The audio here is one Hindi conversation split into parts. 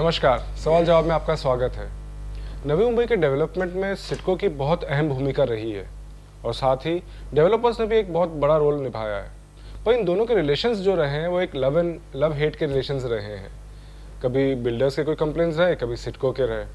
नमस्कार, सवाल जवाब में आपका स्वागत है। नवी मुंबई के डेवलपमेंट में सिडको की बहुत अहम भूमिका रही है और साथ ही डेवलपर्स ने भी एक बहुत बड़ा रोल निभाया है। पर इन दोनों के रिलेशंस जो रहे हैं वो एक लव हेट के रिलेशंस रहे हैं। कभी बिल्डर्स के कोई कंप्लेंट्स रहे, कभी सिडको के रहे।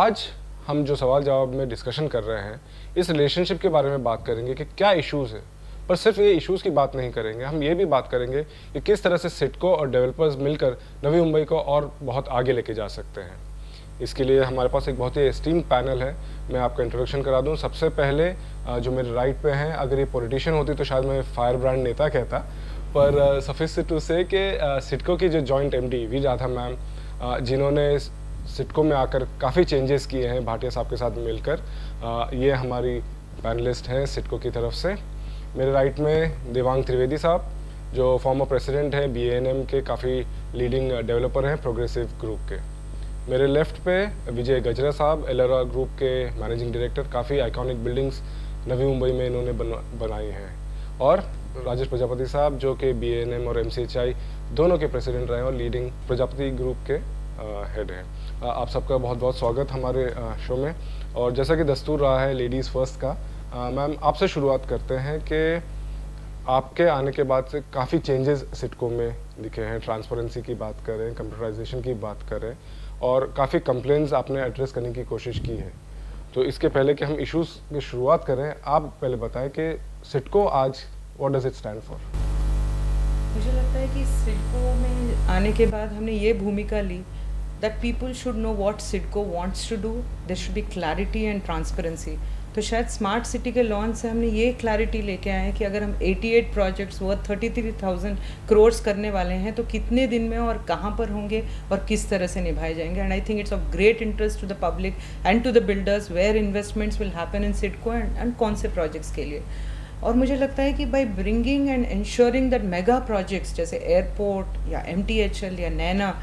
आज हम जो सवाल जवाब में डिस्कशन कर रहे हैं इस रिलेशनशिप के बारे में बात करेंगे कि क्या इश्यूज़ है। पर सिर्फ ये इश्यूज़ की बात नहीं करेंगे, हम ये भी बात करेंगे कि किस तरह से सिडको और डेवलपर्स मिलकर नवी मुंबई को और बहुत आगे लेके जा सकते हैं। इसके लिए हमारे पास एक बहुत ही एस्टीम पैनल है। मैं आपका इंट्रोडक्शन करा दूं। सबसे पहले जो मेरे राइट पे हैं, अगर ये पॉलिटिशियन होती तो शायद मैं फायर ब्रांड नेता कहता, पर सफिस टू से कि सिडको की जो joint MD V Radha ma'am, जिन्होंने सिडको में आकर काफ़ी चेंजेस किए हैं भाटिया साहब के साथ मिलकर, ये हमारी पैनलिस्ट हैं सिडको की तरफ से। मेरे राइट में देवांग त्रिवेदी साहब, जो फॉर्मर प्रेसिडेंट हैं BANM के, काफ़ी लीडिंग डेवलपर हैं प्रोग्रेसिव ग्रुप के। मेरे लेफ्ट पे विजय गजरा साहब, एलोरा ग्रुप के मैनेजिंग डायरेक्टर, काफ़ी आइकॉनिक बिल्डिंग्स नवी मुंबई में इन्होंने बनाई हैं। और राजेश प्रजापति साहब, जो कि BANM और MCHI दोनों के प्रेसिडेंट रहे हैं और लीडिंग प्रजापति ग्रुप के हेड हैं। आप सबका बहुत बहुत स्वागत हमारे शो में। और जैसा कि दस्तूर रहा है लेडीज़ फर्स्ट का, मैम आपसे शुरुआत करते हैं कि आपके आने के बाद से काफ़ी चेंजेस सिडको में दिखे हैं। ट्रांसपेरेंसी की बात करें, कंप्यूटराइजेशन की बात करें, और काफ़ी कंप्लेंट्स आपने एड्रेस करने की कोशिश की है। तो इसके पहले कि हम इश्यूज़ की शुरुआत करें, आप पहले बताएं कि सिडको आज what does it stand for. मुझे लगता है कि सिडको में आने के बाद हमने ये भूमिका ली that people should know what CIDCO wants to do, there should be clarity and transparency. तो शायद स्मार्ट सिटी के लॉन्च से हमने ये क्लैरिटी लेके आए हैं कि अगर हम 88 प्रोजेक्ट्स वर्थ 33,000 करोड़ करने वाले हैं तो कितने दिन में और कहाँ पर होंगे और किस तरह से निभाए जाएंगे। And I think it's of great interest to the public and to the builders where investments will happen in CIDCO and कौन से प्रोजेक्ट्स के लिए। और मुझे लगता है कि by bringing and ensuring that mega projects जैसे एयरपोर्ट या MTHL या NAINA,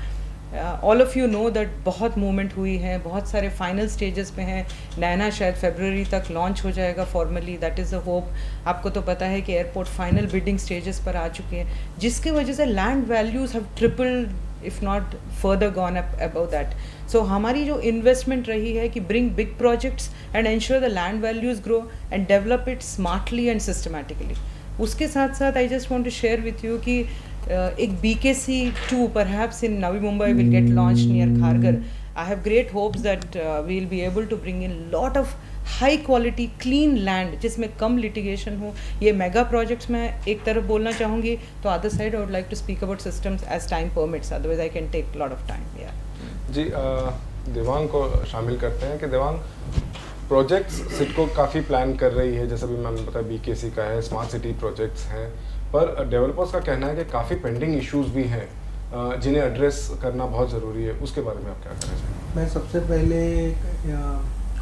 all of you know that बहुत मूवमेंट हुई है, बहुत सारे फाइनल स्टेजेस पे हैं। नैना शायद फरवरी तक लॉन्च हो जाएगा formally, that is a hope. आपको तो पता है कि एयरपोर्ट फाइनल बिडिंग स्टेजेस पर आ चुके हैं, जिसके वजह से land values have tripled if not further gone up above that. So हमारी जो इन्वेस्टमेंट रही है कि bring big projects and ensure the land values grow and develop it smartly and systematically. उसके साथ साथ I just want to share with you कि एक BKC2 perhaps in Navi Mumbai will get launched near Kharghar. I have great hopes that we will be able to bring in lot of high quality clean land जिसमें कम litigation हो। ये mega projects मैं एक तरफ बोलना चाहूँगी, तो other side I would like to speak about systems as time permits, otherwise I can take lot of time. जी, देवांग को शामिल करते हैं कि देवांग, प्रोजेक्ट्स सिडको काफ़ी प्लान कर रही है, जैसा भी मैंने बताया BKC का है, स्मार्ट सिटी प्रोजेक्ट्स हैं, पर डेवलपर्स का कहना है कि काफ़ी पेंडिंग इश्यूज भी हैं जिन्हें एड्रेस करना बहुत ज़रूरी है। उसके बारे में आप क्या कहना चाहेंगे? मैं सबसे पहले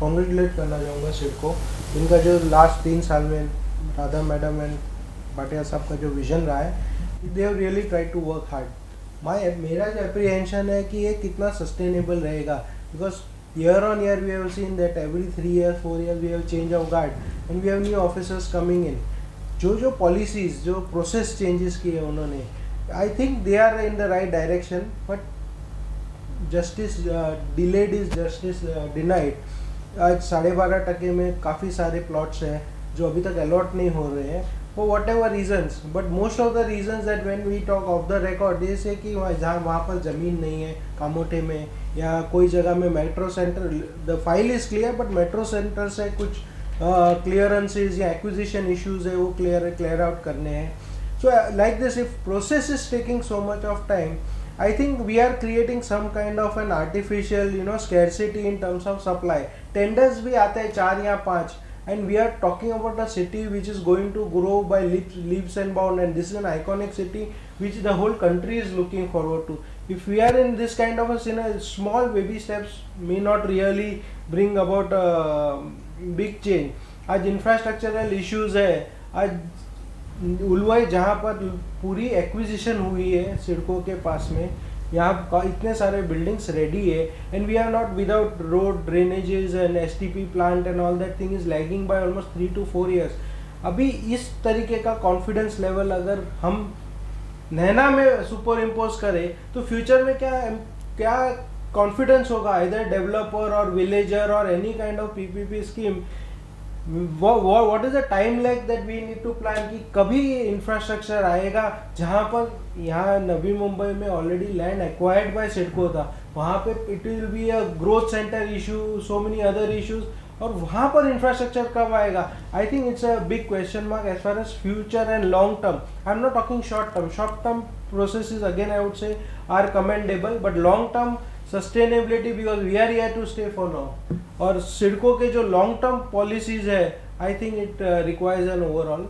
कॉन्ग्रेचुलेट करना चाहूँगा सिडको। इनका जो लास्ट 3 साल में राधा मैडम एंड भाटिया साहब का जो विजन रहा है, they have really try to work hard. मेरा जो एप्रीहेंशन है कि ये कितना सस्टेनेबल रहेगा, because year on year we have seen that every 3 years 4 years we have change of guard and we have new officers coming in. जो पॉलिसीज, जो प्रोसेस चेंजेस किए उन्होंने, I think they are in the right direction, but justice delayed is justice denied. आज 12.5% में काफ़ी सारे प्लॉट्स हैं जो अभी तक अलॉट नहीं हो रहे हैं for whatever reasons, but most of the reasons that when we talk of the record ये से कि वहाँ पर ज़मीन नहीं है कामोठे में, या कोई जगह में metro centre, the file is clear but metro centre से कुछ क्लियरेंसेज या एक्विजिशन इश्यूज है वो क्लियर आउट करने हैं। So like this, if process is taking so much of time, I think we are creating some kind of an artificial scarcity in terms of supply. Tenders भी आते हैं 4 या 5, and we are talking about a city which is going to grow by leaps and bounds, and this is an iconic city which the whole country is looking forward to. If we are in this kind of a small baby steps may not really bring about big change. आज इंफ्रास्ट्रक्चरल इश्यूज है, आज उलवाई जहाँ पर पूरी एक्विजिशन हुई है सिडको के पास में, यहाँ इतने सारे बिल्डिंग्स रेडी है, and we are not without road drainages and STP plant and all that thing is lagging by almost 3 to 4 years. अभी इस तरीके का कॉन्फिडेंस लेवल अगर हम नैना में सुपर इम्पोज करें तो फ्यूचर में क्या कॉन्फिडेंस होगा either डेवलपर और विलेजर और any kind of PPP scheme, what is the time lag that we need to plan कि कभी इंफ्रास्ट्रक्चर आएगा जहाँ पर यहाँ नवी मुंबई में already land acquired by CIDCO था, वहाँ पे it will be a growth centre issue, so many other issues, और वहाँ पर इंफ्रास्ट्रक्चर कब आएगा? I think it's a big question mark as far as future and long term. I am not talking short term processes again I would say are commendable, but long term sustainability, because we are here to stay for now. और सिडको के जो long term policies है, I think it requires an overall.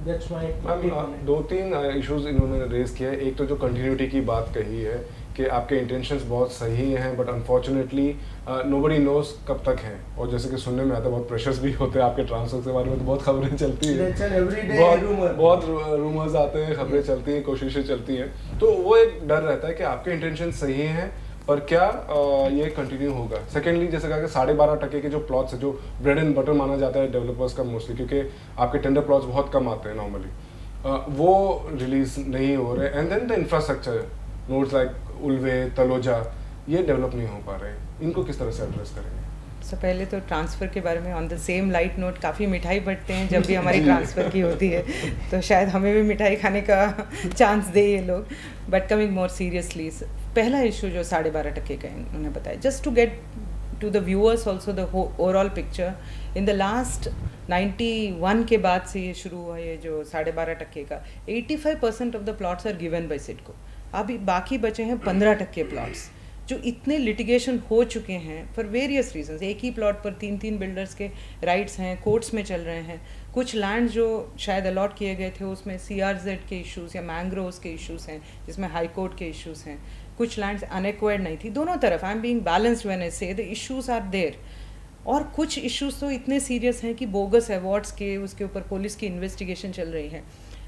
That's my take on it. 2-3 issues इन्होंने रेज किया है. एक तो जो कंटिन्यूटी की बात कही है कि आपके इंटेंशंस बहुत सही हैं, बट अनफॉर्चुनेटली नोबडी नोज कब तक हैं, और जैसे कि सुनने में आता है बहुत प्रेशर्स भी होते हैं आपके ट्रांसफर के बारे में, तो बहुत खबरें चलती हैं, बहुत रूमर्स आते हैं, खबरें चलती हैं, कोशिशें चलती हैं, तो वो एक डर रहता है कि आपके इंटेंशन सही हैं पर क्या ये कंटिन्यू होगा. सेकेंडली, जैसे कहा कि 12.5% के जो प्लॉट्स है, जो ब्रेड एंड बटर माना जाता है डेवलपर्स का मोस्टली, क्योंकि आपके टेंडर प्लॉट्स बहुत कम आते हैं नॉर्मली, वो रिलीज नहीं हो रहे. And then the infrastructure nodes like Ulwe, Taloja, ये डेवलप नहीं हो पा रहे. इनको किस तरह से एड्रेस करेंगे? पहले तो ट्रांसफ़र के बारे में on the same light note, काफ़ी मिठाई बंटते हैं जब भी हमारी ट्रांसफ़र की होती है, तो शायद हमें भी मिठाई खाने का चांस दे ये लोग. बट कमिंग मोर सीरियसली, पहला इशू जो 12.5% का उन्होंने बताया, just to get to the viewers also the overall picture, in the last 91 के बाद से ये शुरू हुआ, ये जो 12.5% का 85% of the plots are given by CIDCO. अभी बाकी बचे हैं 15% प्लॉट्स जो इतने लिटिगेशन हो चुके हैं फॉर वेरियस रीजंस. एक ही प्लॉट पर 3 बिल्डर्स के राइट्स हैं, कोर्ट्स में चल रहे हैं. कुछ लैंड जो शायद अलॉट किए गए थे उसमें CRZ के इश्यूज़ या मैंग्रोव्स के इश्यूज़ हैं, जिसमें हाई कोर्ट के इश्यूज़ हैं. कुछ लैंड्स अनएक्वायर्ड नहीं थी. दोनों तरफ I am being balanced when I से द इश्यूज़ आर देयर. और कुछ इश्यूज़ तो इतने सीरियस हैं कि बोगस अवार्ड्स के उसके ऊपर पुलिस की इन्वेस्टिगेशन चल रही है.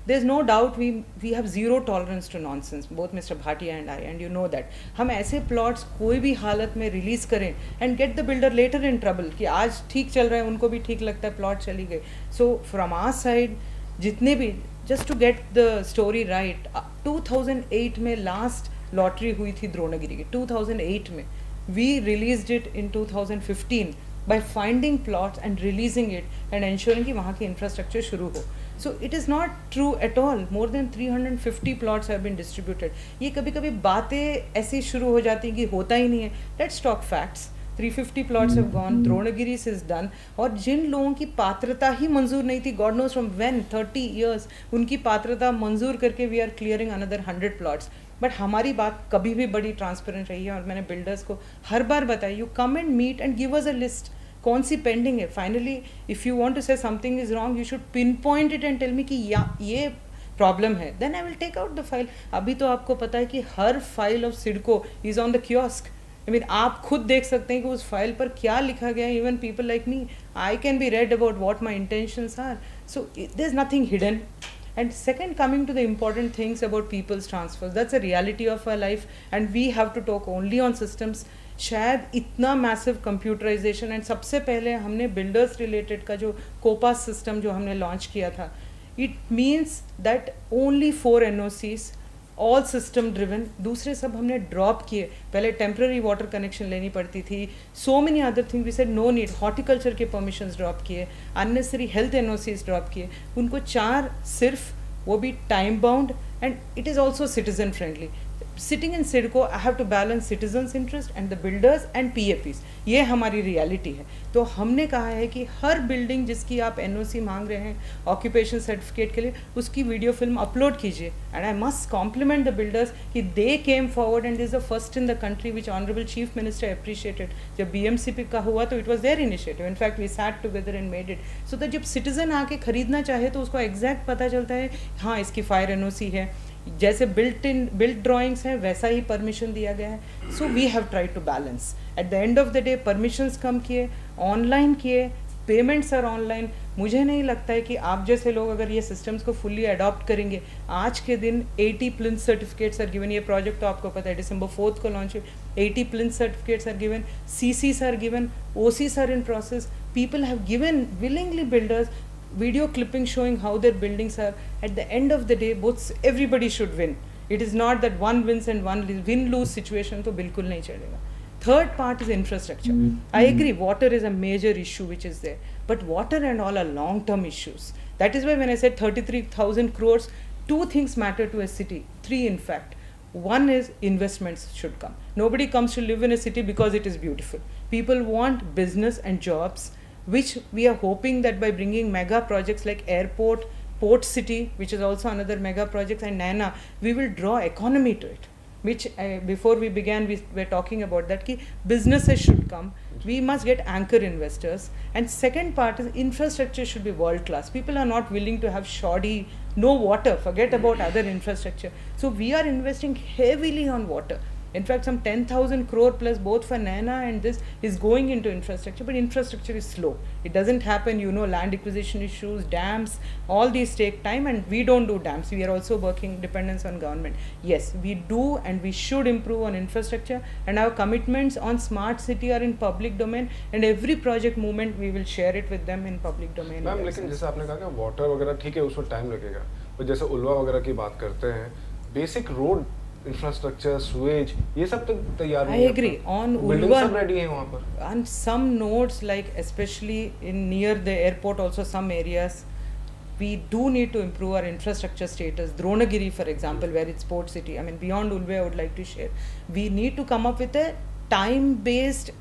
There's no doubt we have zero tolerance to nonsense, both Mr. Bhatia and I, and you know that. हम ऐसे plots कोई भी हालत में रिलीज़ करें and get the builder later in trouble कि आज ठीक चल रहा है, उनको भी ठीक लगता है, plot चली गई. So from our side, जितने भी, just to get the story right, 2008 में last lottery हुई थी द्रोणागिरी की, 2008 में. We released it in 2015 by finding plots and releasing it and ensuring कि वहाँ की infrastructure शुरू हो. So it is not true at all. More than 350 plots have been distributed. ये कभी कभी बातें ऐसी शुरू हो जाती हैं कि होता ही नहीं है. Let's talk facts. 350 plots have gone. Dronagiri is done. और जिन लोगों की पात्रता ही मंजूर नहीं थी, God knows from when, 30 years, उनकी पात्रता मंजूर करके we are clearing another 100 plots. But हमारी बात कभी भी बड़ी ट्रांसपेरेंट रही है, और मैंने बिल्डर्स को हर बार बताया, you come and meet and give us a list कौन सी पेंडिंग है. Finally if you want to say something is wrong, you should pinpoint it and tell me कि ये प्रॉब्लम है, then I will take out the file. अभी तो आपको पता है कि हर file of CIDCO is on the kiosk. I mean आप खुद देख सकते हैं कि उस फाइल पर क्या लिखा गया है. Even people like me, I can be read about what my intentions are. So there is nothing hidden. And second, coming to the important things about people's transfers, that's a reality of our life, and we have to talk only on systems. शायद इतना मैसिव कंप्यूटराइजेशन, एंड सबसे पहले हमने बिल्डर्स रिलेटेड का जो कोपास सिस्टम जो हमने लॉन्च किया था, it means that only 4 NOCs, all system driven. दूसरे सब हमने ड्रॉप किए. पहले टेम्प्रेरी वाटर कनेक्शन लेनी पड़ती थी, so many other thing, we said no need. Horticulture के परमिशंस ड्रॉप किए, अननेसेसरी हेल्थ NOCs ड्रॉप किए. उनको 4 सिर्फ, वो भी time bound, and it is also citizen friendly. Sitting in CIDCO I have to balance citizens interest and the builders and PAPs. ये हमारी रियलिटी है. तो हमने कहा है कि हर बिल्डिंग जिसकी आप NOC मांग रहे हैं ऑक्यूपेशन सर्टिफिकेट के लिए, उसकी वीडियो फिल्म अपलोड कीजिए. And I must compliment the builders कि they came forward and is the first in the country which honourable chief minister appreciated. जब BMCP का हुआ तो it was their initiative. In fact we sat together and made it so that जब सिटीजन आके खरीदना चाहे तो उसको एग्जैक्ट पता चलता है, हाँ इसकी फायर NOC है, जैसे बिल्ट ड्राइंग्स हैं वैसा ही परमिशन दिया गया है. So we have tried to balance. At the end of the day permissions कम किए, ऑनलाइन किए, पेमेंट्स आर ऑनलाइन. मुझे नहीं लगता है कि आप जैसे लोग अगर ये सिस्टम्स को फुल्ली अडॉप्ट करेंगे, आज के दिन 80 प्लिंथ सर्टिफिकेट्स आर गिवन. ये प्रोजेक्ट तो आपको पता है December 4th को लॉन्च हुई. 80 plinth certificates are given, CCs are given, OCs are in process. People have given willingly, builders, video clipping showing how their buildings are. At the end of the day, everybody should win. It is not that one wins and one win-lose situation तो बिल्कुल नहीं चलेगा. Third part is infrastructure. I agree, water is a major issue which is there, but water and all are long-term issues. That is why when I said 33,000 crores, two things matter to a city, three in fact. One is investments should come. Nobody comes to live in a city because it is beautiful. People want business and jobs, which we are hoping that by bringing mega projects like airport, port city, which is also another mega project, and Naina, we will draw economy to it. Which before we began, we were talking about that ki businesses should come. We must get anchor investors. And second part is infrastructure should be world class. People are not willing to have shoddy, no water, forget about other infrastructure. So we are investing heavily on water. In fact, some 10,000 crore plus both for Naina and this is going into infrastructure, but infrastructure is slow. It doesn't happen, you know, land acquisition issues, dams, all these take time, and we don't do dams. We are also working dependence on government. Yes, we do and we should improve on infrastructure, and our commitments on smart city are in public domain, and every project movement we will share it with them in public domain. Ma'am लेकिन जैसे आपने कहा कि वाटर वगैरह ठीक है उसमें टाइम लगेगा, पर जैसे उल्वा वगैरह की बात करते हैं, बेसिक रोड इंफ्रास्ट्रक्चर, सुएज, ये सब तो तैयार I agree. On building Ulva, सब रेडी है वहाँ पर. on some nodes, like especially in near the airport, also some areas, we do need to improve our infrastructure status. Dronagiri, for example, where it's port city. I mean, beyond Ulva, I would like to share. We need to come up with a time-based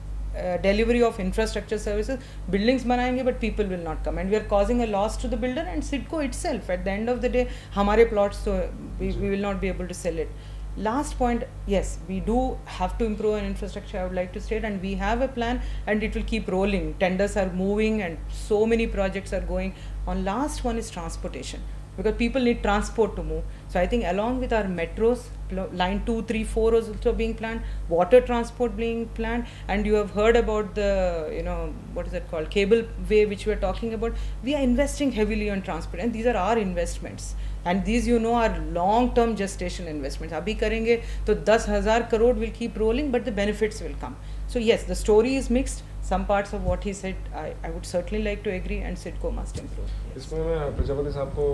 delivery of infrastructure services. Buildings बनाएंगे, but people will not come, and we are causing a loss to the builder and Sidco itself. At the end of the day, हमारे plots, so we will not be able to sell it. Last point, yes, we do have to improve on infrastructure, I would like to state, and we have a plan and it will keep rolling. Tenders are moving and so many projects are going on. Last one is transportation, because people need transport to move. So I think along with our metros, line 2, 3, 4 is also being planned, water transport being planned, and you have heard about the, you know, what is that called, cable way which we are talking about. We are investing heavily on transport, and these are our investments. And these, you know, are long-term gestation investments. Abhi karenge to 10,000 crore will keep rolling, but the benefits will come. So yes, the story is mixed. Some parts of what he said, I would certainly like to agree, and Sidco must improve. इसमें मैं प्रजापति साहब को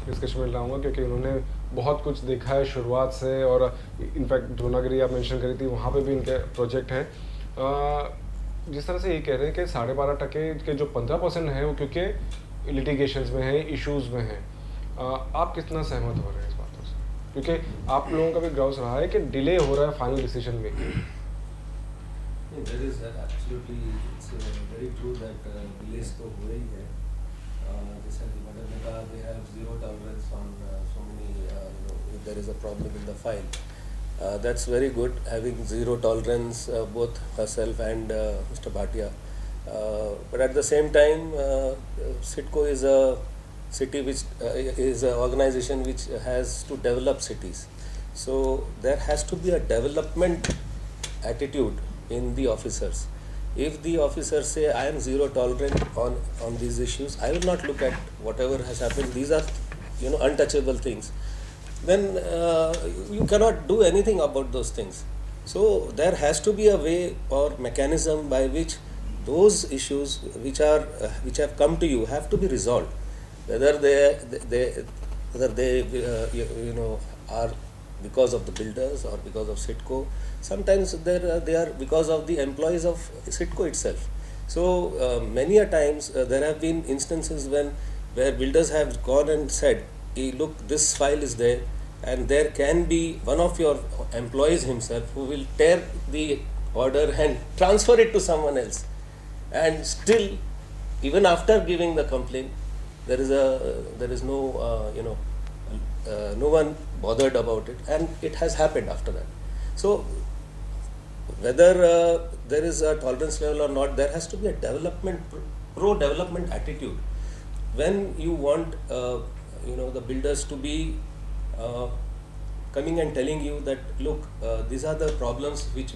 डिस्कशन में लाऊंगा, क्योंकि उन्होंने बहुत कुछ देखा है शुरुआत से, और इनफैक्ट द्रोणागिरी आप मेंशन करी थी, वहाँ पे भी इनके प्रोजेक्ट हैं. जिस तरह से ये कह रहे हैं कि 12.5% के जो 15% है वो क्योंकि लिटिगेशंस में है, इश्यूज में है, आप कितना सहमत हो रहे हैं इस बातों से? क्योंकि आप लोगों का भी ग्राउस रहा है कि डिले हो रहा है final decision making. That is absolutely, it's very true that delays तो हो रही है. जैसा कि मैडम ने कहा, they have zero tolerance on so many, if there is a problem in the file. That's very good, having zero tolerance, both herself and Mr. Bhatia. But at the same time, Sidco is a city which is an organization which has to develop cities. So there has to be a development attitude in the officers. If the officers say, I am zero tolerant on these issues, I will not look at whatever has happened, these are, you know, untouchable things, then you cannot do anything about those things. So there has to be a way or mechanism by which those issues which have come to you have to be resolved. Whether they you know, are because of the builders or because of Sidco. Sometimes they are because of the employees of Sidco itself. So many a times there have been instances where builders have gone and said, hey, look, this file is there, and there can be one of your employees himself who will tear the order and transfer it to someone else. And still, even after giving the complaint, there is no you know, no one bothered about it, and it has happened after that. So whether there is a tolerance level or not, there has to be a pro-development attitude. When you want you know, the builders to be coming and telling you that, look, these are the problems which,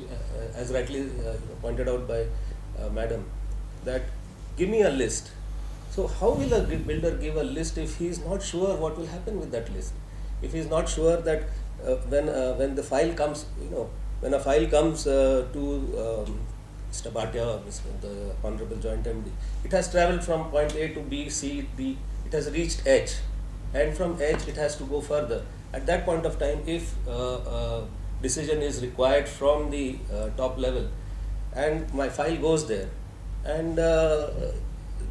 as rightly pointed out by Madam, that give me a list. So how will a builder give a list if he is not sure what will happen with that list? If he is not sure that when the file comes, you know, when a file comes to Mr. Bhatia, the Honorable Joint MD, it has travelled from point A to B, C, D, it has reached H, and from H it has to go further. At that point of time, if decision is required from the top level, and my file goes there, and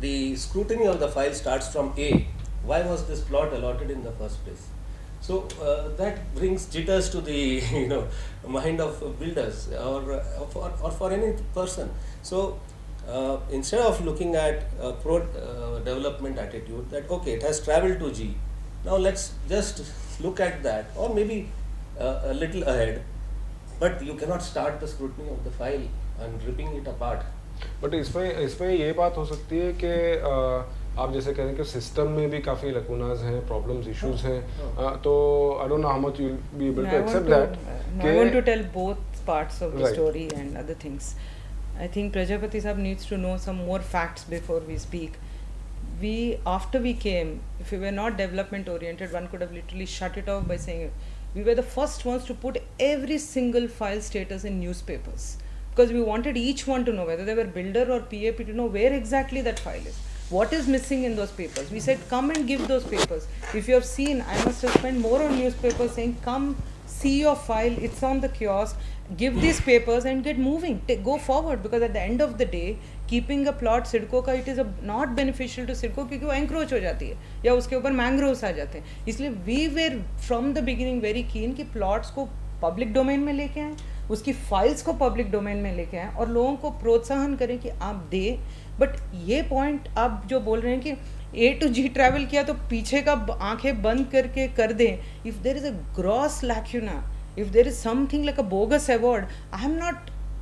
the scrutiny of the file starts from A, why was this plot allotted in the first place? So that brings jitters to the mind of builders or for any person. So instead of looking at pro development attitude, that okay, it has traveled to G, now let's just look at that, or maybe a little ahead, but you cannot start the scrutiny of the file and ripping it apart. But इसमें ये बात हो सकती है कि आप जैसे कह रहे हैं कि सिस्टम में भी काफ़ी लकूनाज हैं, प्रॉब्लम्स, इश्यूज हैं, तो I don't know how much you will be able to accept that. I want to tell both parts of the story and other things. I think Prajapati Sahab needs to know some more facts before we speak. After we came, if we were not development oriented, one could have literally shut it off by saying we were the first ones to put every single file status in newspapers, because we wanted each one to know, whether they were builder or PAP, to know where exactly that file is, what is missing in those papers. We said come and give those papers. If you have seen, I must have spent more on newspapers saying come see your file, it's on the kiosk, give these papers and get moving, go forward, because at the end of the day keeping a plot CIDCO का it is not beneficial to CIDCO, क्योंकि वो एंक्रोच हो जाती है या उसके ऊपर मैंग्रोव्स आ जाते हैं. इसलिए we were from the beginning very keen कि प्लॉट्स को पब्लिक डोमेन में लेके आएँ, उसकी फाइल्स को पब्लिक डोमेन में लेके आएँ और लोगों को प्रोत्साहन करें कि आप दें. बट ये पॉइंट आप जो बोल रहे हैं कि A to G ट्रैवल किया तो पीछे का आंखें बंद करके कर दें. If there is a gross lacuna, if there is something like a bogus award,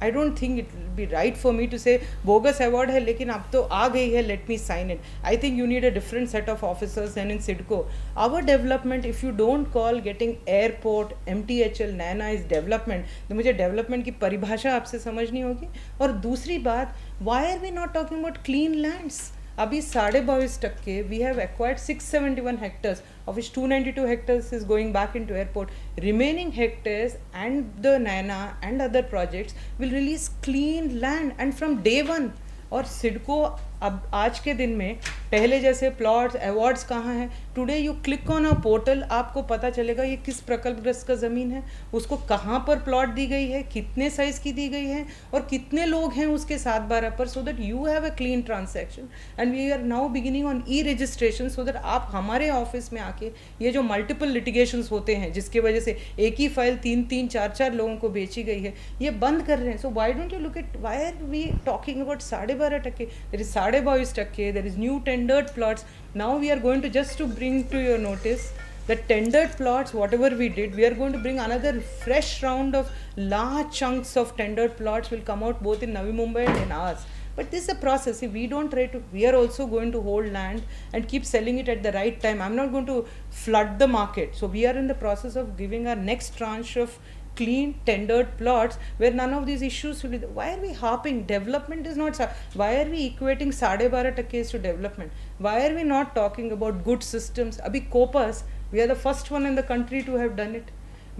I don't think it will be right for me to say bogus award है लेकिन अब तो आ गई है, let me sign it. I think you need a different set of officers than in SIDCO. Our development, if you don't call getting airport, MTHL, NANA is development, तो मुझे development की परिभाषा आपसे समझनी होगी. और दूसरी बात, why are we not talking about clean lands? अभी 22.5% we have acquired 671 hectares, of which 292 hectares is going back into airport. Remaining hectares and the NANA and other projects will release clean land and from day one. और सिडको अब आज के दिन में पहले जैसे प्लॉट्स अवार्ड्स कहाँ हैं, today you click on a portal, आपको पता चलेगा ये किस प्रकल्पग्रस्त का ज़मीन है, उसको कहाँ पर प्लॉट दी गई है, कितने साइज़ की दी गई है और कितने लोग हैं उसके 7/12 पर, so that you have a clean transaction. And we are now beginning on e registration, so that आप हमारे ऑफिस में आके ये जो मल्टीपल लिटिगेशंस होते हैं जिसकी वजह से एक ही फाइल 3-3, 4-4 लोगों को बेची गई है, ये बंद कर रहे हैं. So why don't you look at, why are we talking about 12.5%? There is 22%, there is new tendered plots. Now we are going to, just to bring to your notice, the tendered plots, whatever we did, we are going to bring another fresh round of large chunks of tendered plots will come out both in Navi Mumbai and in ours. But this is a process. See, we don't try to, we are also going to hold land and keep selling it at the right time. I'm not going to flood the market. So we are in the process of giving our next tranche of clean tendered plots where none of these issues will be. Why are we harping? Development is not, why are we equating 12.5% to development? Why are we not talking about good systems? Abhi Copas, we are the first one in the country to have done it.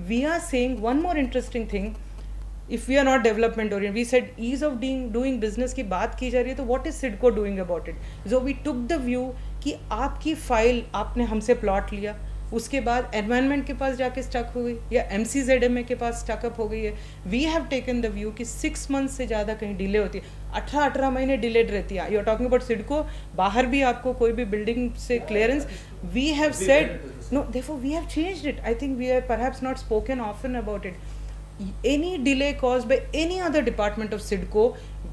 We are saying one more interesting thing. If we are not development oriented, we said ease of doing business की बात की जा रही है, तो what is SIDCO doing about it? So we took the view कि आपकी फाइल, आपने हमसे प्लॉट लिया, उसके बाद एनवायरनमेंट के पास जाके स्टक हो गई या MCZMA के पास स्टकअप हो गई है. We have taken the view कि 6 मंथ से ज़्यादा कहीं डिले होती है, 18 महीने डिलेड रहती है. You are talking about CIDCO, बाहर भी आपको कोई भी बिल्डिंग से clearance, we have said no, therefore we have changed it. I think we have perhaps not spoken often about it. Any delay caused by any other department of CIDCO,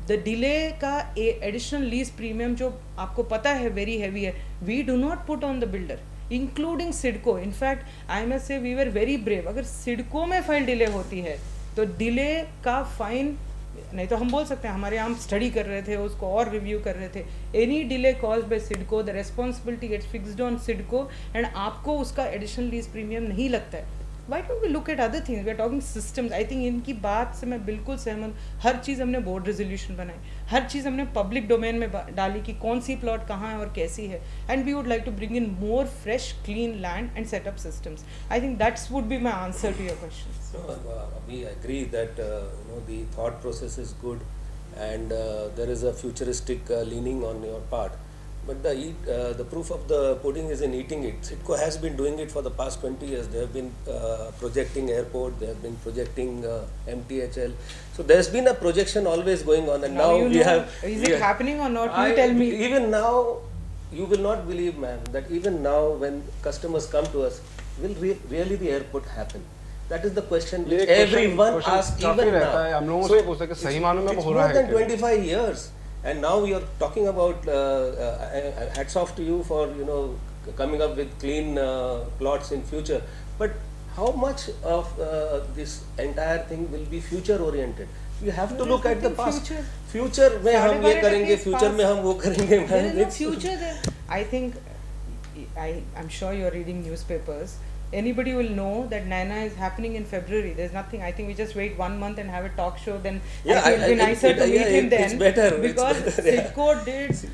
the delay का एडिशनल लीज प्रीमियम जो आपको पता है वेरी हैवी है, we do not put on the builder, including CIDCO. In fact I must say we were very brave. अगर सिडको में फाइल डिले होती है तो डिले का फाइन, नहीं तो हम बोल सकते हैं हमारे यहाँ हम स्टडी कर रहे थे, उसको और रिव्यू कर रहे थे. Any delay caused by CIDCO, the responsibility gets fixed on CIDCO and आपको उसका एडिशनल लीज प्रीमियम नहीं लगता है. Why don't we look at other things? We are talking systems. I think इनकी बात से मैं बिल्कुल सहमत. हर चीज़ हमने बोर्ड रेजोल्यूशन बनाई, हर चीज़ हमने पब्लिक डोमेन में डाली कि कौन सी प्लॉट कहाँ है और कैसी है. And we would like to bring in more fresh clean land and set up systems. I think that's would be my answer to your question. We agree that the thought process is good and there is a futuristic leaning on your part. But the proof of the pudding is in eating it. SIDCO has been doing it for the past 20 years. They have been projecting airport, they have been projecting MTHL. So there's been a projection always going on, and now you we know, have. is it happening or not? You tell me. Even now, you will not believe, ma'am, that even now when customers come to us, will really the airport happen? That is the question which everyone asks even now. हम लोगों से पूछते हैं कि सही मानों में It's हो रहा more है than 25 years. And now you're talking about hats off to you for coming up with clean plots in future. But how much of this entire thing will be future oriented? You have to look at the past. Future में हम ये करेंगे, future में हम वो करेंगे. There is no future there. I think I'm sure you're reading newspapers. Anybody will know that Naina is happening in February. There's nothing. I think we just wait 1 month and have a talk show. Then it will be nicer to meet him then. It's better because it's better, SIDCO did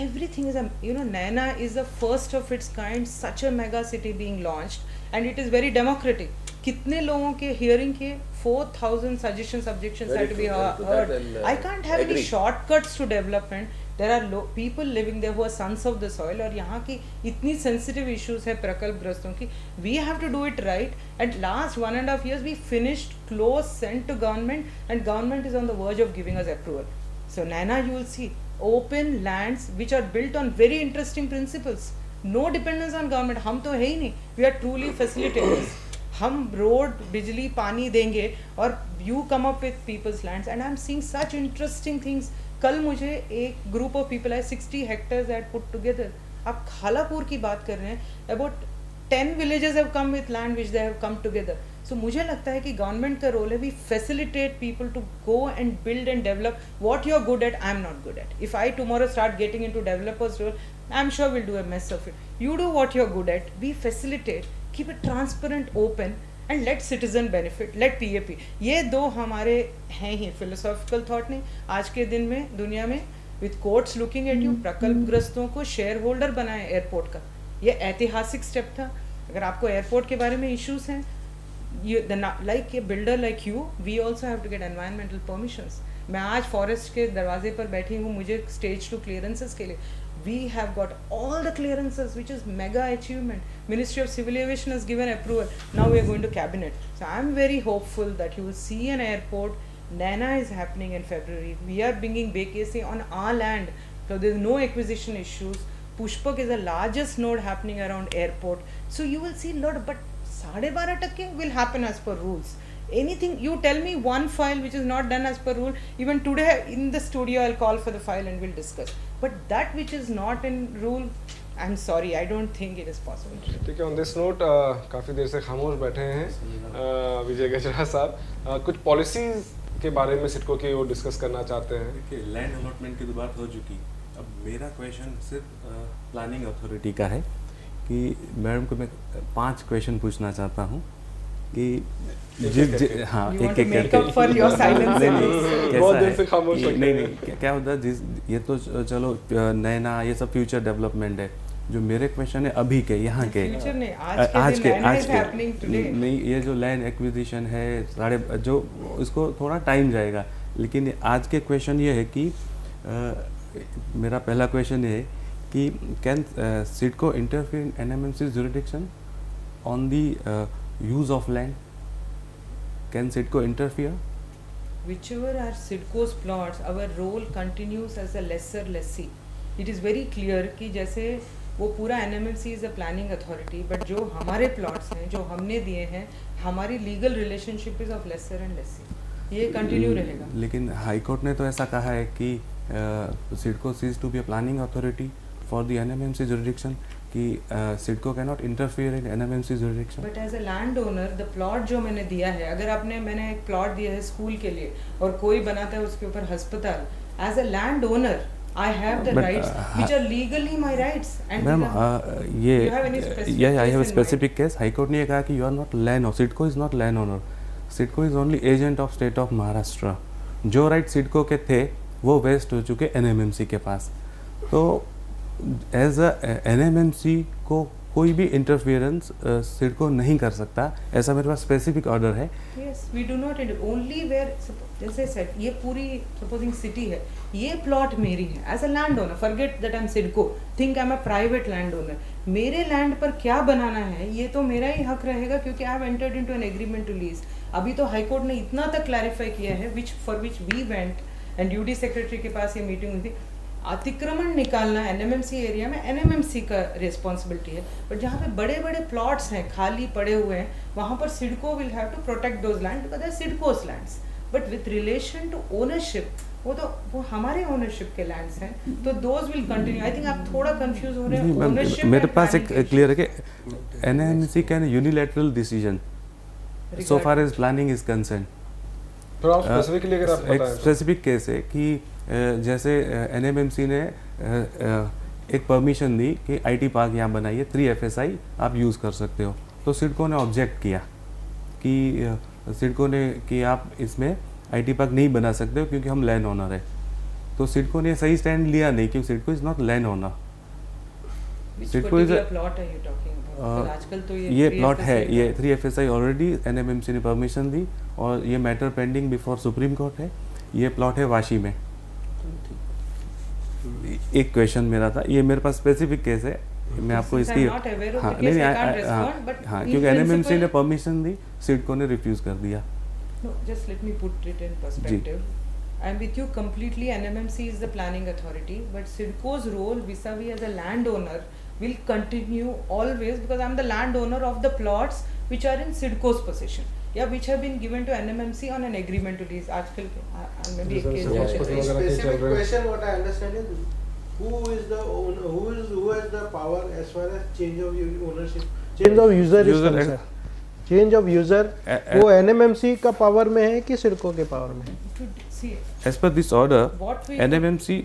everything. Is Naina is the first of its kind. Such a mega city being launched, and it is very democratic. कितने लोगों के hearing के 4,000 suggestions, objections had to be heard. I can't have any shortcuts to development. There are people living there who are sons of the soil, और यहाँ की इतनी sensitive issues है प्रकल्पग्रस्तों की. We have to do it right. At last 1.5 years we finished, close, sent to government, and government is on the verge of giving us approval. So Naina, you will see open lands which are built on very interesting principles. No dependence on government. हम तो है ही नहीं. We are truly facilitators. हम रोड, बिजली, पानी देंगे और you come up with people's lands, and I'm seeing such interesting things. कल मुझे एक ग्रुप ऑफ पीपल है 60 हेक्टेयर्स हैड पुट टुगेदर. आप खालापुर की बात कर रहे हैं. About 10 villages have come with land which they have come together. So मुझे लगता है कि गवर्नमेंट का रोल है we facilitate people to go and build and develop what you're good at. I'm not good at. If I tomorrow start getting into developers role, I'm sure we'll do a mess of it. You do what you're good at. We facilitate, keep it transparent, open, and let citizen benefit, let PAP. ये दो हमारे हैं ही philosophical thought नहीं. आज के दिन में दुनिया में with courts looking at you, प्रकल्पग्रस्तों को शेयर होल्डर बनाए एयरपोर्ट का. ये ऐतिहासिक स्टेप था. अगर आपको एयरपोर्ट के बारे में इश्यूज हैं, like a builder like you, we also have to get environmental permissions. मैं आज फॉरेस्ट के दरवाजे पर बैठी हूँ, मुझे स्टेज 2 क्लियरेंसेस के लिए. We have got all the clearances, which is mega achievement. Ministry of Civil Aviation has given approval. Now we are going to cabinet. So I am very hopeful that you will see an airport. Naina is happening in February. We are bringing BKC on our land, so there is no acquisition issues. Pushpak is the largest node happening around airport. So you will see lot, but 12.5% will happen as per rules. Anything, you tell me one file which is not done as per rule. Even today in the studio I'll call for the file and we'll discuss. But that which is not in rule, I'm sorry, I don't think it is possible. ठीक है. On this note, काफ़ी देर से खामोश बैठे हैं विजय गजरा साहब. कुछ पॉलिसीज के बारे में सिडको की वो डिस्कस करना चाहते हैं. देखिए, लैंड अलॉटमेंट की तो बात हो चुकी. अब मेरा क्वेश्चन सिर्फ प्लानिंग अथॉरिटी का है कि मैडम को मैं 5 क्वेश्चन पूछना चाहता हूँ कि हाँ एक एक करके बहुत देर से खामोश हो गए. नहीं क्या होता है ये तो चलो नैना ये सब फ्यूचर डेवलपमेंट है. जो मेरे क्वेश्चन है अभी के यहाँ के आज के नहीं, ये जो लैंड एक्विजिशन है जो इसको थोड़ा टाइम जाएगा. लेकिन आज के क्वेश्चन ये है कि मेरा पहला क्वेश्चन ये है कि can CIDCO interfere in NMMC jurisdiction on the use of land? Can SIDCO interfere? Whichever are SIDCO's plots, our role continues as a lesser lessee. It is very clear कि जैसे वो पूरा NMMC is a planning authority, but जो हमारे plots हैं, जो हमने दिए हैं, हमारी legal relationship is of lesser and lessee. ये continue रहेगा. लेकिन हाई कोर्ट ने तो ऐसा कहा है कि SIDCO cease to be a planning authority for the NMMC jurisdiction. कि CIDCO can not interfere in NMMC jurisdiction. But as a land owner the plot जो मैंने दिया है, अगर मैंने एक प्लॉट दिया है स्कूल के लिए और कोई बनाता है उसके ऊपर अस्पताल, as a land owner I have the rights which are legally my rights. And ma'am ये I have a specific case. High court ने कहा कि you are not land owner. CIDCO is not land owner. CIDCO is only agent of state of Maharashtra. जो राइट सिडको के थे वो वेस्ट हो चुके NMMC के पास. तो एज अ NMMC को कोई भी इंटरफेरेंस सिडको नहीं कर सकता, ऐसा मेरे पास स्पेसिफिक ऑर्डर है। Yes, we do not only where, जैसे सेट ये पूरी सपोजिंग सिटी है, ये प्लॉट मेरी है as a land owner, forget that I am CIDCO, think I am a private land owner, मेरे लैंड पर क्या बनाना है ये तो मेरा ही हक रहेगा, क्योंकि I have entered into an agreement to lease. अभी तो हाई कोर्ट ने इतना तक क्लैरिफाई किया है, which for which we went and duty secretary के पास ये मीटिंग हुई थी, अतिक्रमण निकालना एनएमएमसी एरिया में एनएमएमसी का रिस्पॉन्सिबिलिटी है, बट जहाँ पे बड़े बड़े प्लॉट्स हैं खाली पड़े हुए हैं, वहाँ पर CIDCO will have to protect those land because they CIDCO's lands, but with relation to ownership वो हमारे ओनरशिप के लैंड्स हैं, तो those will continue. I think आप थोड़ा कंफ्यूज हो रहे हैं ओनरशिप। मेरे पास एक क्लियर है कि NMC can unilateral decision so far as planning is concern. तो आप स्पेसिफिकली अगर आप बताएं, स्पेसिफिक केस है कि जैसे एनएमएमसी ने एक परमिशन दी कि आईटी पार्क यहाँ बनाइए, 3 FSI आप यूज़ कर सकते हो, तो सिडको ने ऑब्जेक्ट किया कि सिडको ने कि आप इसमें आईटी पार्क नहीं बना सकते हो क्योंकि हम लैंड ओनर है। तो सिडको ने सही स्टैंड लिया नहीं, क्योंकि CIDCO is not land owner. CIDCO is आजकल तो ये प्लॉट है, ये 3 FSI ऑलरेडी एनएमएमसी ने परमिशन दी और ये matter pending before supreme court है। ये प्लॉट है वाशी में। एक क्वेश्चन मेरा था, ये मेरे पास स्पेसिफिक केस है, मैं आपको इसकी हाँ क्योंकि एनएमएमसी ने परमिशन दी, सिडको ने रिफ्यूज कर दिया। No, just let me put it in perspective. I am with you completely. NMMC is the planning authority, but SIDCO's role vis-a-vis as a landowner will continue always, because I am the landowner of the plots which are in SIDCO's possession, yeah, which have been given to NMMC on an agreement to lease. आजकल maybe एक case specific question what I understand is who is the owner, who has the power as far as change of ownership, change of user is concerned. Change of user वो एनएमएमसी का पावर में है कि सिडको के पावर में है? As per this order, NMMC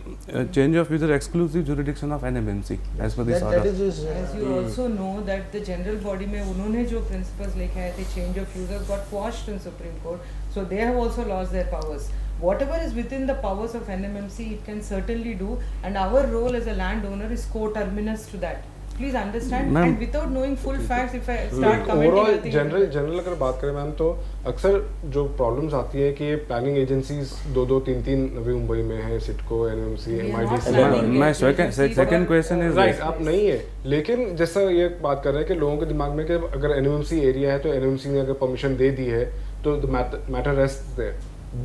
change of user exclusive jurisdiction of NMMC as per this order. As you also know that the general body में उन्होंने जो principles लेके आए थे, change of users got quashed in Supreme Court, so they have also lost their powers. Whatever is within the powers of NMMC, it can certainly do, and our role as a landowner is co-terminus to that. Please understand, and without knowing full facts, if I start commenting, overall general अगर बात करें मैम, तो अक्सर जो प्रॉब्लम्स आती है कि प्लानिंग एजेंसीज 2-2, 3-3 नवी मुंबई में है, CIDCO, NMC, MIDC. My second question is right, आप नहीं है, लेकिन जैसा ये बात कर रहे हैं कि लोगों के दिमाग में कि अगर एनएमसी एरिया है तो एनएमसी ने अगर परमिशन दे दी है तो मैटर रेस्ट देयर,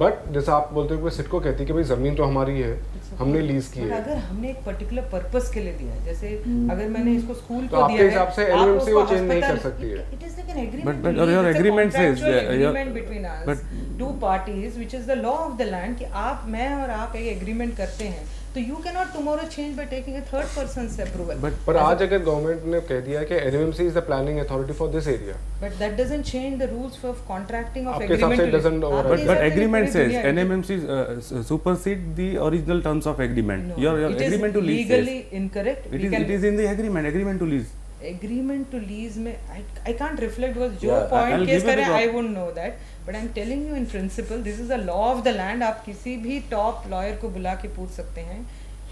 बट जैसा आप बोलते हो कि सिडको कहती है कि भाई जमीन तो हमारी है, हमने लीज की है। अगर हमने एक पर्टिकुलर पर्पस के लिए दिया है, जैसे अगर मैंने इसको स्कूल को दिया है, तो आपके हिसाब से एनएमसी वो चेंज नहीं कर सकती है। It is like an agreement, but your agreement says agreement between us two parties which is the law of the land कि आप, मैं और आप एक एग्रीमेंट करते हैं, तो you can not tomorrow change by taking a third persons approval. पर आज अगर गवर्नमेंट ने कह दिया कि NMC is the planning authority for this area, but that doesn't change the rules of contracting of agreement. आपके हिसाब से doesn't override, but agreement says NMC supersede the original terms of agreement. Your agreement to lease legally incorrect. It is in the agreement to lease. Agreement to lease में I can't reflect because जो पॉइंट केस करे I won't know that, but I'm telling you in principle this is a law of the land। आप किसी भी टॉप लॉयर को बुला के पूछ सकते हैं,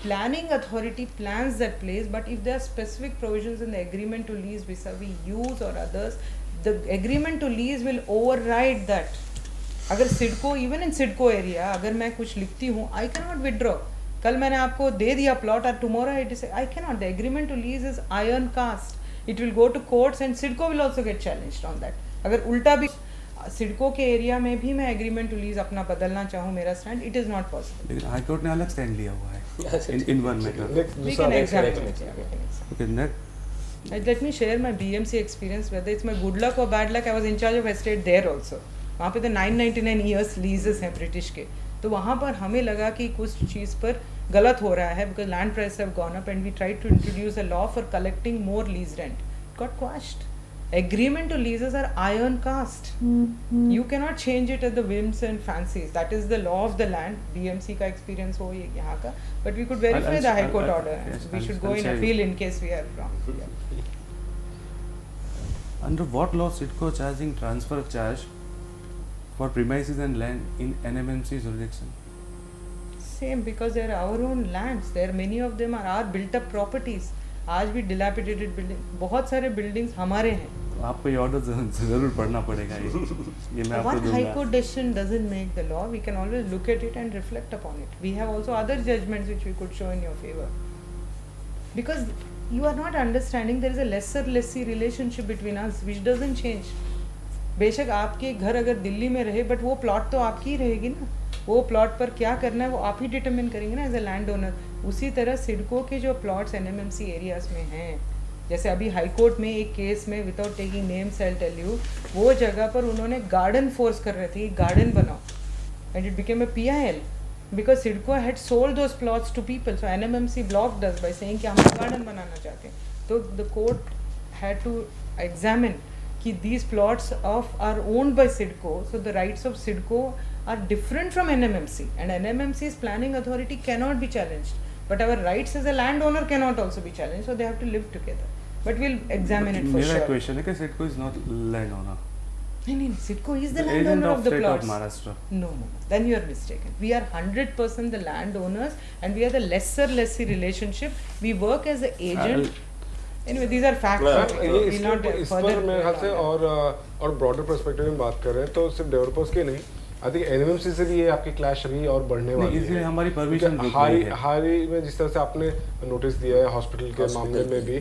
planning authority plans that place, but if there are specific provisions in the agreement to lease vis-a-vis use or others, the agreement to lease will override that। अगर CIDCO, even in CIDCO area, अगर मैं कुछ लिखती हूँ, I cannot withdraw। कल मैंने आपको दे दिया प्लॉट और tomorrow it is, I cannot। The agreement to lease is iron cast, it will go to courts and CIDCO will also get challenged on that। अगर उल्टा भी सिडको के एरिया में भी मैं एग्रीमेंट टू लीज अपना बदलना चाहूँ, मेरा stand, it is not possible. लेकिन हाई कोर्ट ने अलग स्टैंड लिया हुआ है in one matter. Okay, next let me share my BMC experience, whether it's my good luck और bad luck. I was in charge of estate there also. वहाँ पे तो 999 ईयर्स लीजेस हैं ब्रिटिश के, तो वहाँ पर हमें लगा कि कुछ चीज़ पर गलत हो रहा है, because land price have gone up and we tried to introduce a law for collecting more lease rent, got quashed. Agreement to leases are iron cast. You cannot change it at the whims and fancies. That is the law of the land. BMC का experience हो यहाँ का, but we could verify the High Court order. We should go in appeal in case we are wrong. Under what law SIDCO charging transfer charge for premises and land in NMMC jurisdiction? Same, because they are our own lands. There many of them are our built-up properties. आज भी डिलैपिडेटेड बिल्डिंग, बहुत सारे बिल्डिंग्स हमारे हैं। आपको ये ऑर्डर जरूर पढ़ना पड़ेगा ये मैं आपको One दूंगा। high court decision doesn't make the law. We can always look at it and reflect upon it. We have also other judgments which we could show in your favor. Because you are not understanding there is a lesser-lessee relationship between us which doesn't change. बेशक आपके घर अगर दिल्ली में रहे बट वो प्लॉट तो आपकी ही रहेगी ना, वो प्लॉट पर क्या करना है वो आप ही डिटरमिन करेंगे ना एज अ लैंड ओनर। उसी तरह सिडको के जो प्लॉट्स NMMC एरियाज में हैं, जैसे अभी हाई कोर्ट में एक केस में without taking names I tell you, वो जगह पर उन्होंने गार्डन फोर्स कर रहे थे, गार्डन बनाओ and it became a PIL because CIDCO had sold those plots to people. So NMMC blocked us by saying कि हम गार्डन बनाना चाहते हैं। तो the court had to examine कि these plots are owned by SIDCO, so the rights of SIDCO are different from NMMC, and NMMC's planning authority cannot be challenged, but our rights as a landowner cannot also be challenged, so they have to live together. But we'll examine it for sure. मेरा क्वेश्चन है कि SIDCO is not landowner. नहीं, SIDCO is the landowner of the State plots. of Maharashtra. No, then you are mistaken. We are 100% the landowners, and we are the lesser lessee relationship. We work as an agent. Anyway, these are facts. इस पर मेरे ख्याल से और ब्रॉडर पर्सपेक्टिव में बात कर रहे हैं तो सिर्फ डेवलपर्स के नहीं, आई थिंक NMMC से भी ये आपकी क्लैश रही और बढ़ने वाली है। इसलिए हमारी परमिशन हाल ही में जिस तरह से आपने नोटिस दिया है हॉस्पिटल के मामले में भी,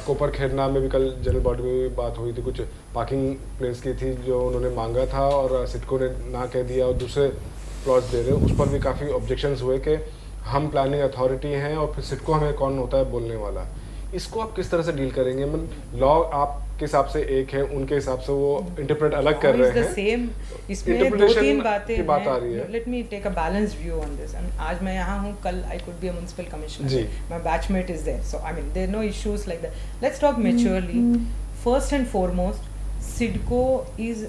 कोपर खेरना में भी कल जनरल बॉडी में भी बात हुई थी, कुछ पार्किंग प्लेस की थी जो उन्होंने मांगा था और सिडको ने ना कह दिया और दूसरे प्लॉट्स दे रहे, उस पर भी काफ़ी ऑब्जेक्शंस हुए कि हम प्लानिंग अथॉरिटी हैं और फिर सिडको हमें कौन होता है बोलने वाला। इसको आप किस तरह से डील करेंगे? लॉ आपके हिसाब से एक है, उनके हिसाब से वो इंटरप्रेट अलग कर रहे हैं। सेम इसमें दो तीन बातें बात आ रही है। Let me take a balanced view on this. आज मैं यहाँ हूँ, कल I could be a municipal commissioner, my batchmate is there, so I mean there no issues like that. Let's talk maturely. First and foremost, CIDCO is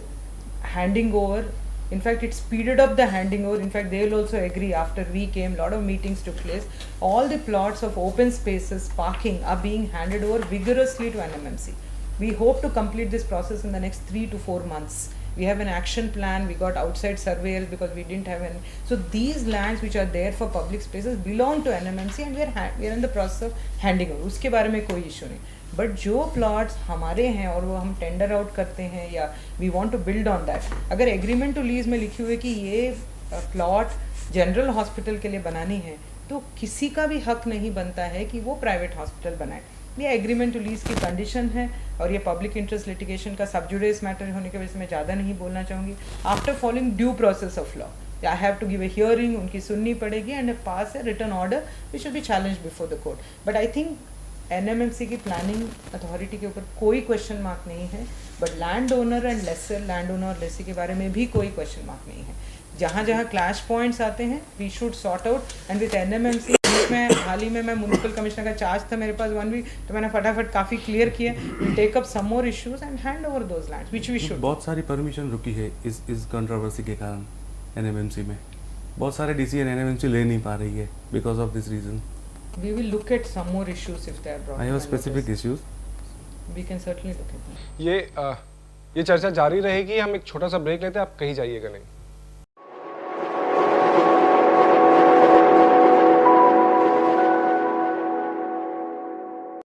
handing over. In fact, it speeded up the handing over. In fact, they will also agree. After we came, lot of meetings took place. All the plots of open spaces, parking are being handed over vigorously to NMMC. We hope to complete this process in the next 3 to 4 months. We have an action plan. We got outside surveyors because we didn't have any. So these lands which are there for public spaces belong to NMMC, and we are in the process of handing over. उसके बारे में कोई issue नहीं. बट जो प्लॉट्स हमारे हैं और वो हम टेंडर आउट करते हैं या we want to build on that, अगर एग्रीमेंट टू लीज में लिखी हुई है कि ये प्लॉट जनरल हॉस्पिटल के लिए बनानी है, तो किसी का भी हक नहीं बनता है कि वो प्राइवेट हॉस्पिटल बनाए। ये एग्रीमेंट टू लीज की कंडीशन है और ये पब्लिक इंटरेस्ट लिटिगेशन का सब जुडिस मैटर होने की वजह से मैं ज़्यादा नहीं बोलना चाहूँगी। After following due process of law, I have to give a hearing, उनकी सुननी पड़ेगी and pass a written order which will be challenge before the court. But I think NMMC की प्लानिंग अथॉरिटी के ऊपर कोई क्वेश्चन मार्क नहीं है, but land owner and lesser land owner और लेसी के बारे में भी कोई क्वेश्चन मार्क नहीं है। जहाँ जहाँ क्लैश पॉइंट्स आते हैं we should sort out and with NMMC। इसमें हाल ही में मैं म्युनिसिपल कमिश्नर का चार्ज था मेरे पास 1 वीक, तो मैंने फटाफट काफ़ी क्लियर किया, we take up some more issues and hand over those lands which we should. बहुत सारी परमिशन रुकी है इस कंट्रोवर्सी के कारण NMMC में, बहुत सारे डिसीजन NMMC ले नहीं पा रही है because of this reason. We will look at some more issues if they are brought. I have specific issues. We can certainly look at them. ये चर्चा जारी रहेगी। हम एक छोटा सा ब्रेक लेते हैं, आप कहीं जाइएगा नहीं।